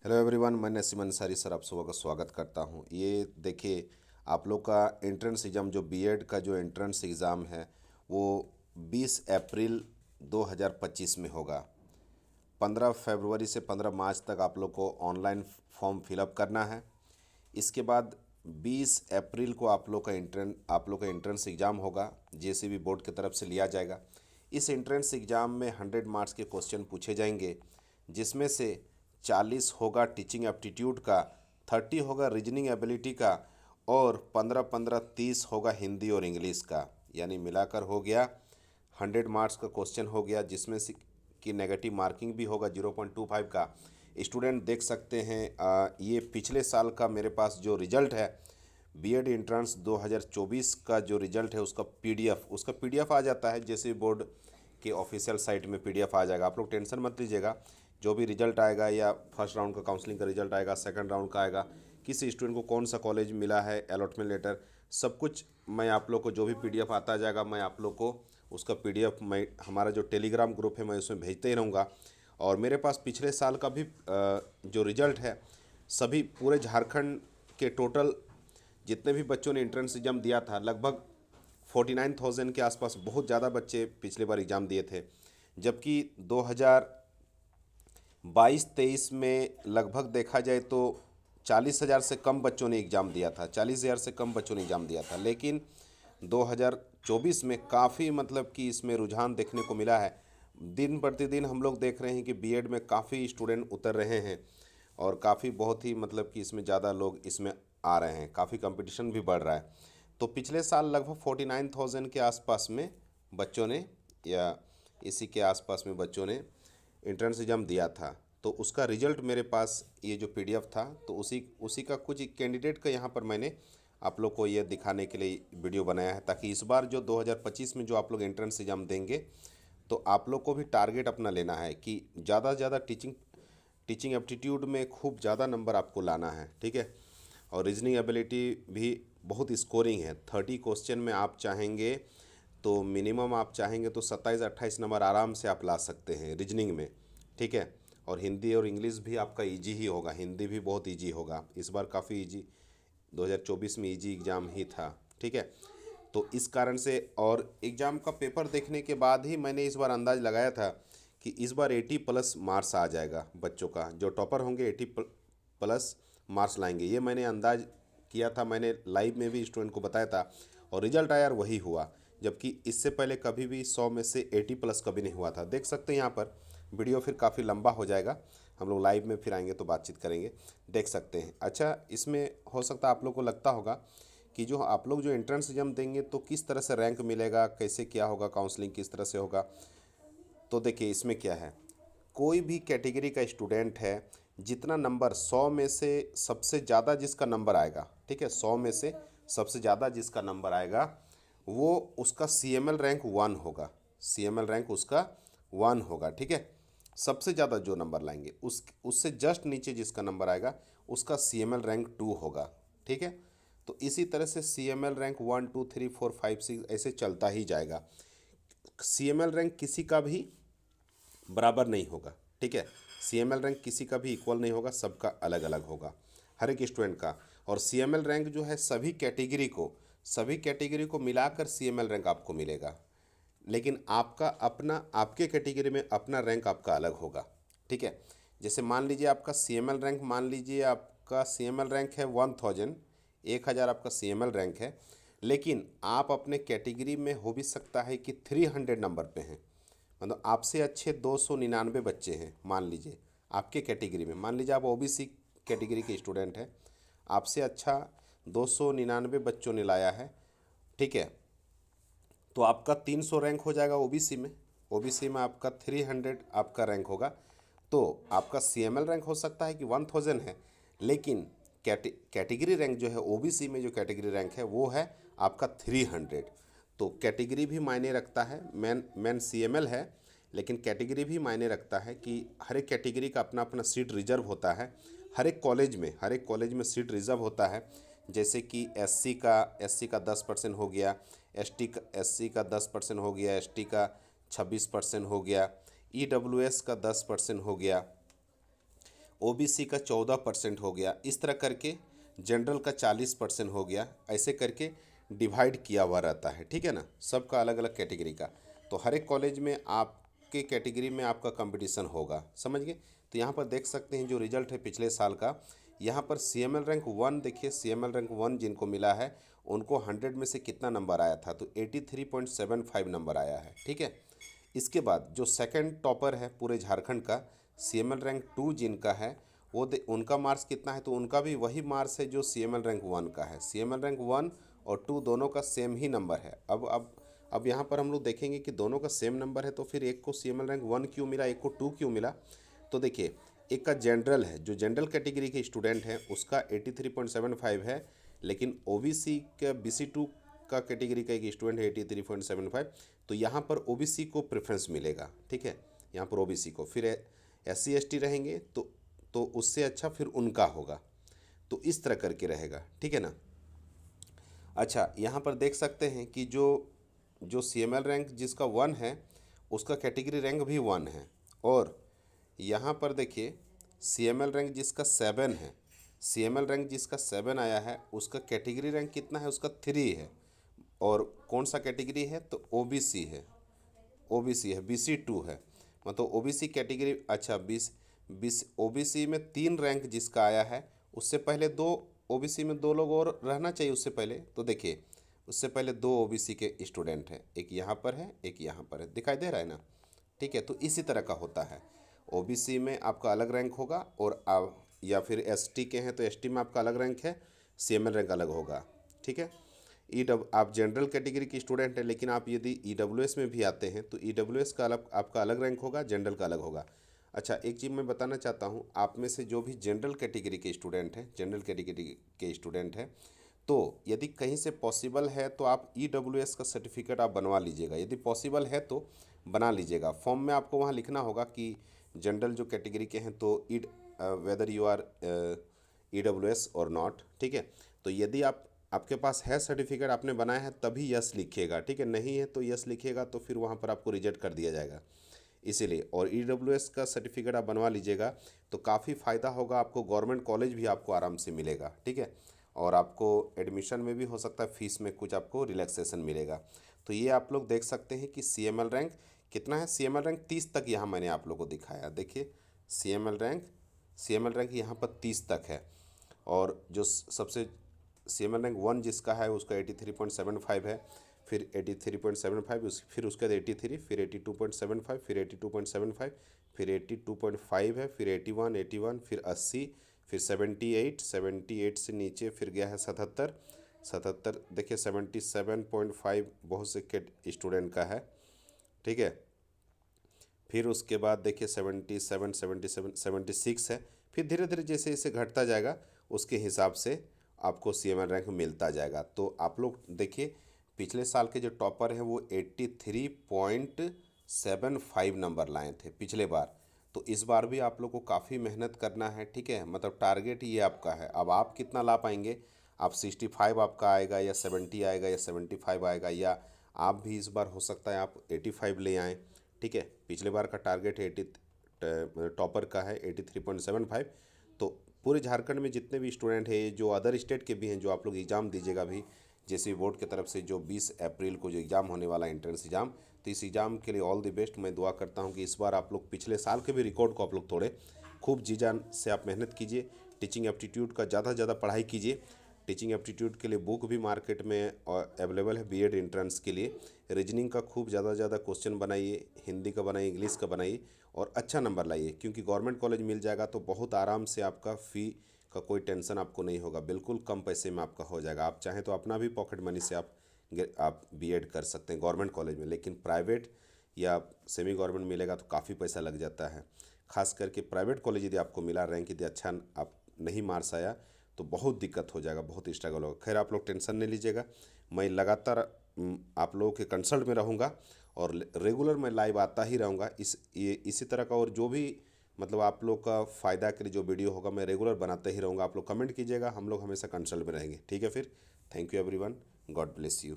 Hello everyone, मैं Naseem Ansari sir आप सबका स्वागत करता हूं। ये देखिए, आप लोग का एंट्रेंस एग्ज़ाम जो बीएड का जो एंट्रेंस एग्ज़ाम है वो 20 अप्रैल 2025 में होगा। 15 फरवरी से 15 मार्च तक आप लोग को ऑनलाइन फॉर्म फिलअप करना है। इसके बाद 20 अप्रैल को आप लोग का एंट्रेंस एग्ज़ाम होगा, जेसीबी बोर्ड की तरफ से लिया जाएगा। इस एंट्रेंस एग्ज़ाम में 100 मार्क्स के क्वेश्चन पूछे जाएंगे, जिसमें से 40 होगा टीचिंग एप्टीट्यूड का, 30 होगा रीजनिंग एबिलिटी का और 15-15 30 होगा हिंदी और इंग्लिश का। यानी मिलाकर हो गया 100 मार्क्स का क्वेश्चन हो गया, जिसमें से कि नेगेटिव मार्किंग भी होगा 0.25 का। स्टूडेंट देख सकते हैं, ये पिछले साल का मेरे पास जो रिजल्ट है बीएड एंट्रेंस 2024 का जो रिजल्ट है उसका पीडीएफ आ जाता है। जैसे बोर्ड के ऑफिशियल साइट में पीडीएफ आ जाएगा। आप लोग टेंशन मत लीजिएगा। जो भी रिजल्ट आएगा, या फर्स्ट राउंड का काउंसलिंग का रिजल्ट आएगा, सेकंड राउंड का आएगा, किस स्टूडेंट को कौन सा कॉलेज मिला है, अलॉटमेंट लेटर, सब कुछ मैं आप लोग को, जो भी पीडीएफ आता जाएगा मैं आप लोग को उसका पीडीएफ, मैं हमारा जो टेलीग्राम ग्रुप है मैं उसमें भेजते ही रहूँगा। और मेरे पास पिछले साल का भी जो रिजल्ट है, सभी पूरे झारखंड के टोटल जितने भी बच्चों ने एंट्रेंस एग्ज़ाम दिया था, लगभग 49,000 के आसपास, बहुत ज़्यादा बच्चे पिछले बार एग्ज़ाम दिए थे। जबकि 2022-23 में लगभग देखा जाए तो 40,000 से कम बच्चों ने एग्ज़ाम दिया था, 40,000 से कम बच्चों ने एग्ज़ाम दिया था। लेकिन 2024 में काफ़ी मतलब कि इसमें रुझान देखने को मिला है। दिन प्रतिदिन हम लोग देख रहे हैं कि बीएड में काफ़ी स्टूडेंट उतर रहे हैं और काफ़ी बहुत ही मतलब कि इसमें ज़्यादा लोग इसमें आ रहे हैं, काफ़ी कंपटीशन भी बढ़ रहा है। तो पिछले साल लगभग 49,000 के आसपास में बच्चों ने, या इसी के आसपास में बच्चों ने एंट्रेंस एग्ज़ाम दिया था। तो उसका रिजल्ट मेरे पास ये जो पीडीएफ था, तो उसी उसी का कुछ कैंडिडेट का यहाँ पर मैंने आप लोग को ये दिखाने के लिए वीडियो बनाया है, ताकि इस बार जो 2025 में जो आप लोग एंट्रेंस एग्ज़ाम देंगे, तो आप लोग को भी टारगेट अपना लेना है कि ज़्यादा से ज़्यादा टीचिंग एप्टीट्यूड में खूब ज़्यादा नंबर आपको लाना है, ठीक है। और रीजनिंग एबिलिटी भी बहुत स्कोरिंग है। 30 क्वेश्चन में आप चाहेंगे तो मिनिमम, आप चाहेंगे तो 27-28 नंबर आराम से आप ला सकते हैं रीजनिंग में, ठीक है। और हिंदी और इंग्लिश भी आपका इजी ही होगा, हिंदी भी बहुत इजी होगा इस बार, काफ़ी इजी, 2024 में इजी एग्ज़ाम ही था, ठीक है। तो इस कारण से, और एग्ज़ाम का पेपर देखने के बाद ही मैंने इस बार अंदाज़ लगाया था कि इस बार 80+ मार्क्स आ जाएगा बच्चों का, जो टॉपर होंगे 80+ मार्क्स लाएंगे, ये मैंने अंदाज किया था। मैंने लाइव में भी स्टूडेंट को बताया था और रिजल्ट आया और वही हुआ। जबकि इससे पहले कभी भी 100 में से 80+ कभी नहीं हुआ था। देख सकते हैं यहाँ पर वीडियो, फिर काफ़ी लंबा हो जाएगा, हम लोग लाइव में फिर आएंगे तो बातचीत करेंगे, देख सकते हैं। अच्छा, इसमें हो सकता है आप लोग को लगता होगा कि जो आप लोग जो एंट्रेंस एग्जाम देंगे तो किस तरह से रैंक मिलेगा, कैसे क्या होगा, काउंसलिंग किस तरह से होगा। तो देखिए इसमें क्या है, कोई भी कैटेगरी का स्टूडेंट है, जितना नंबर 100 में से सबसे ज़्यादा जिसका नंबर आएगा, ठीक है, 100 में से सबसे ज़्यादा जिसका नंबर आएगा, वो उसका सीएमएल रैंक 1 होगा, सीएमएल रैंक उसका 1 होगा, ठीक है। सबसे ज़्यादा जो नंबर लाएंगे, उससे जस्ट नीचे जिसका नंबर आएगा उसका सीएमएल रैंक 2 होगा, ठीक है। तो इसी तरह से सीएमएल रैंक 1 2 3 4 5 6 ऐसे चलता ही जाएगा। सीएमएल रैंक किसी का भी बराबर नहीं होगा, ठीक है। सीएमएल रैंक किसी का भी इक्वल नहीं होगा, सबका अलग अलग होगा, हर एक स्टूडेंट का। और सीएमएल रैंक जो है सभी कैटेगरी को मिलाकर सीएमएल रैंक आपको मिलेगा। लेकिन आपका अपना, आपके कैटेगरी में अपना रैंक आपका अलग होगा, ठीक है। जैसे मान लीजिए आपका सीएमएल रैंक, मान लीजिए आपका सीएमएल रैंक है 1000, 1000 आपका सीएमएल रैंक है। लेकिन आप अपने कैटेगरी में हो भी सकता है कि 300 नंबर पे हैं, मतलब आपसे अच्छे 299 बच्चे हैं, मान लीजिए आपके कैटेगरी में, मान लीजिए आप ओबीसी कैटेगरी के स्टूडेंट हैं, आपसे अच्छा 299 बच्चों ने लाया है, ठीक है। तो आपका 300 रैंक हो जाएगा ओबीसी में, ओबीसी में आपका 300 आपका रैंक होगा। तो आपका सीएमएल रैंक हो सकता है कि 1000 है, लेकिन कैटेगरी रैंक जो है ओबीसी में, जो कैटेगरी रैंक है वो है आपका 300। तो कैटेगरी भी मायने रखता है, मेन मेन सीएमएल है, लेकिन कैटेगरी भी मायने रखता है कि हर एक कैटेगरी का अपना अपना सीट रिजर्व होता है। हर एक कॉलेज में सीट रिजर्व होता है। जैसे कि एससी का 10% हो गया, एससी का 10% हो गया, एसटी का 26% हो गया, ईडब्ल्यूएस का 10% हो गया, ओबीसी का 14% हो गया, इस तरह करके जनरल का 40% हो गया, ऐसे करके डिवाइड किया हुआ रहता है, ठीक है ना, सबका अलग अलग कैटेगरी का। तो हर एक कॉलेज में आपके कैटेगरी में आपका कंपटीशन होगा, समझ गए। तो यहाँ पर देख सकते हैं जो रिजल्ट है पिछले साल का, यहाँ पर CML रैंक 1 देखिए, CML रैंक 1 जिनको मिला है उनको 100 में से कितना नंबर आया था, तो 83.75 नंबर आया है, ठीक है। इसके बाद जो सेकंड टॉपर है पूरे झारखंड का, CML रैंक 2 जिनका है, वो उनका मार्क्स कितना है, तो उनका भी वही मार्क्स है जो CML रैंक 1 का है। CML रैंक 1 और 2 दोनों का सेम ही नंबर है। अब यहाँ पर हम लोग देखेंगे कि दोनों का सेम नंबर है, तो फिर एक को CML रैंक 1 क्यों मिला, एक को 2 क्यों मिला। तो देखिए, एक का जनरल है, जो जनरल कैटेगरी के स्टूडेंट हैं उसका 83.75 है, लेकिन OBC का BC2 का कैटेगरी का एक स्टूडेंट है 83.75, तो यहाँ पर OBC को प्रेफरेंस मिलेगा, ठीक है, यहाँ पर OBC को। फिर SC ST रहेंगे तो उससे अच्छा फिर उनका होगा, तो इस तरह करके रहेगा, ठीक है ना। अच्छा, यहाँ पर देख सकते हैं कि जो CML रैंक जिसका 1 है उसका कैटेगरी रैंक भी 1 है, और यहाँ पर देखिए CML रैंक जिसका 7 है, CML रैंक जिसका 7 आया है उसका कैटेगरी रैंक कितना है, उसका 3 है। और कौन सा कैटेगरी है, तो OBC है, OBC है, BC2 है, मतलब OBC कैटेगरी। अच्छा, 20 OBC में 3 रैंक जिसका आया है, उससे पहले दो OBC में 2 लोग और रहना चाहिए उससे पहले। तो देखिए, उससे पहले 2 OBC के स्टूडेंट हैं, एक यहाँ पर है एक यहाँ पर है, दिखाई दे रहा है ना, ठीक है। तो इसी तरह का होता है, OBC में आपका अलग रैंक होगा, और आप या फिर ST के हैं तो ST में आपका अलग रैंक है, CML रैंक अलग होगा, ठीक है। आप जनरल कैटेगरी के स्टूडेंट हैं, लेकिन आप यदि EWS में भी आते हैं तो EWS का अलग आपका अलग रैंक होगा, जनरल का अलग होगा। अच्छा, एक चीज़ मैं बताना चाहता हूँ, आप में से जो भी जनरल कैटेगरी के स्टूडेंट हैं, जनरल कैटेगरी के स्टूडेंट हैं, तो यदि कहीं से पॉसिबल है तो आप EWS का सर्टिफिकेट आप बनवा लीजिएगा, यदि पॉसिबल है तो बना लीजिएगा। फॉर्म में आपको वहाँ लिखना होगा कि जनरल जो कैटेगरी के हैं तो वेदर यू आर EWS और नॉट, ठीक है। तो यदि आपके पास है सर्टिफिकेट, आपने बनाया है, तभी यस लिखिएगा, ठीक है, नहीं है तो यस लिखिएगा, तो फिर वहाँ पर आपको रिजेक्ट कर दिया जाएगा, इसीलिए। और EWS का सर्टिफिकेट आप बनवा लीजिएगा, तो काफ़ी फ़ायदा होगा आपको, गवर्नमेंट कॉलेज भी आपको आराम से मिलेगा, ठीक है। और आपको एडमिशन में भी हो सकता है फीस में कुछ आपको रिलैक्सेशन मिलेगा। तो ये आप लोग देख सकते हैं कि CML रैंक कितना है, CML रैंक 30 तक यहाँ मैंने आप लोग को दिखाया, देखिए CML रैंक यहाँ पर 30 तक है। और जो सबसे CML रैंक 1 जिसका है उसका 83.75 है, फिर 83.75, फिर उसके बाद 83, फिर 82.75, फिर 82.75, फिर 82.5 है, फिर 81, फिर 80, फिर 78 से नीचे फिर गया है 77, देखिए 77.5 बहुत से स्टूडेंट का है, ठीक है। फिर उसके बाद देखिए 76 है, फिर धीरे धीरे जैसे जैसे घटता जाएगा उसके हिसाब से आपको CML रैंक मिलता जाएगा। तो आप लोग देखिए, पिछले साल के जो टॉपर हैं वो 83.75 नंबर लाए थे पिछले बार, तो इस बार भी आप लोग को काफ़ी मेहनत करना है, ठीक है, मतलब टारगेट ये आपका है। अब आप कितना ला पाएंगे, आप 65 आपका आएगा या 70 आएगा या 75 आएगा, या आप भी इस बार हो सकता है आप 85 ले आएँ, ठीक है। पिछले बार का टारगेट है 80, टॉपर का है 83.75। तो पूरे झारखंड में जितने भी स्टूडेंट हैं, जो अदर स्टेट के भी हैं, जो आप लोग एग्ज़ाम दीजिएगा अभी जेसी बोर्ड की तरफ से जो 20 अप्रैल को जो एग्ज़ाम होने वाला है एंट्रेंस एग्ज़ाम, तो इस एग्ज़ाम के लिए ऑल द बेस्ट। मैं दुआ करता हूँ कि इस बार आप लोग पिछले साल के भी रिकॉर्ड को आप लोग तोड़े, खूब जी जान से आप मेहनत कीजिए, टीचिंग एप्टीट्यूड का ज़्यादा से ज़्यादा पढ़ाई कीजिए। टीचिंग एप्टीट्यूड के लिए बुक भी मार्केट में अवेलेबल है, बीएड एंट्रेंस के लिए। रीजनिंग का खूब ज़्यादा क्वेश्चन बनाइए, हिंदी का बनाइए, इंग्लिश का बनाइए, और अच्छा नंबर लाइए, क्योंकि गवर्नमेंट कॉलेज मिल जाएगा तो बहुत आराम से आपका फ़ी का कोई टेंशन आपको नहीं होगा, बिल्कुल कम पैसे में आपका हो जाएगा। आप चाहें तो अपना भी पॉकेट मनी से आप बीएड कर सकते हैं गवर्नमेंट कॉलेज में, लेकिन प्राइवेट या सेमी गवर्नमेंट मिलेगा तो काफ़ी पैसा लग जाता है। खास करके प्राइवेट कॉलेज यदि आपको मिला, रैंक यदि अच्छा आप नहीं मार्क्स आया तो बहुत दिक्कत हो जाएगा, बहुत स्ट्रगल होगा। खैर, आप लोग टेंशन नहीं लीजिएगा, मैं लगातार आप लोगों के कंसल्ट में रहूँगा, और रेगुलर मैं लाइव आता ही रहूँगा। इसी तरह का और जो भी मतलब आप लोग का फ़ायदा के लिए जो वीडियो होगा मैं रेगुलर बनाते ही रहूँगा। आप लोग कमेंट कीजिएगा, हम लोग हमेशा कंसल्ट में रहेंगे, ठीक है। फिर thank you everyone, God bless you.